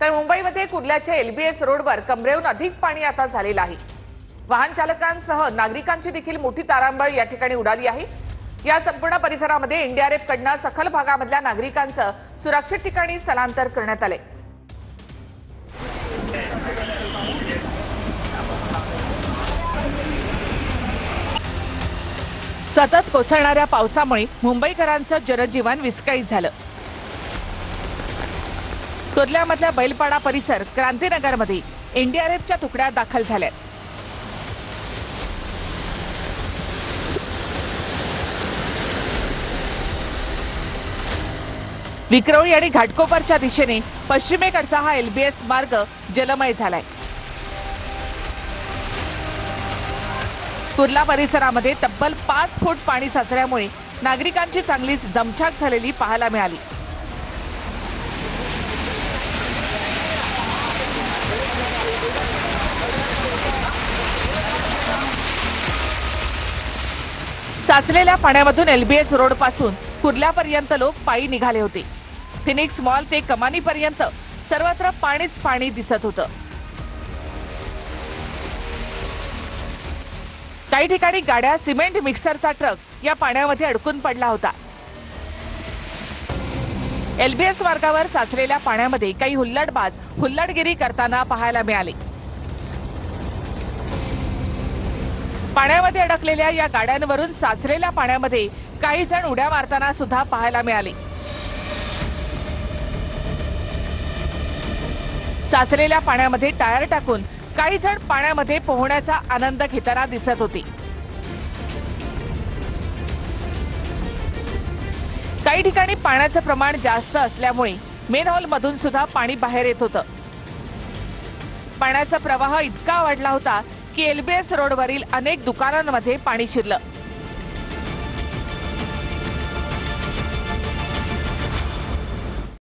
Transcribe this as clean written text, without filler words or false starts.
तर मुंबईमध्ये कुर्ल्याच्या एलबीएस रोडवर कमरेहून अधिक पाणी आता झालेलं आहे। वाहन चालकांसह नागरिकांची देखील मोठी तारांबळ या ठिकाणी उडाली आहे। या संपूर्ण परिसरामध्ये एनडीआरएफ कडून सखल भागामधल्या नागरिकांचं सुरक्षित ठिकाणी स्थलांतर करण्यात आले। सतत कोसळणाऱ्या पावसामुळे मुंबईकरांचं जनजीवन विस्कळीत झालं। कुर्ल्यामधल्या बैलपाडा परिसर क्रांतीनगरमध्ये एनडीआरएफच्या तुकड्या दाखल झाल्यात। विक्रोळी आणि घाटकोपरच्या दिशेने पश्चिमेकडचा हा एलबीएस मार्ग जलमय झालाय। कुर्ला परिसरामध्ये तब्बल 5 फूट पाणी साचल्यामुळे नागरिकांची चांगलीच दमछाक झालेली पाहायला मिळाली। साचलेल्या पाण्यामधून एलबीएस रोड पासून कुर्ल्यापर्यंत लोक पायी निघाले होते। फिनिक्स मॉल ते कमानीपर्यंत सर्वत्र पाणीच पाणी दिसत होतं। काही ठिकाणी गाड्या, सिमेंट मिक्सरचा ट्रक या पाण्यामध्ये अडकून पडला होता। एलबीएस मार्गावर साचलेल्या पाण्यामध्ये काही हुल्लडबाज हुल्लडगिरी करताना पाहायला मिळाले। पाण्यामध्ये अडकलेल्या या गाड्यांवरून साचलेल्या पाण्यामध्ये काही जण उड्या मारताना सुद्धा पाहायला मिळाले। साचलेल्या पाण्यामध्ये टायर टाकून काही जण पाण्यामध्ये पोहण्याचा आनंद घेताना दिसत होते। काही ठिकाणी पाण्याचं प्रमाण जास्त असल्यामुळे मेन हॉल मधून सुद्धा पाणी बाहेर येत होतं। पाण्याचा प्रवाह इतका वाढला होता की एलबीएस रोडवरील अनेक दुकानांमध्ये पाणी शिरलं।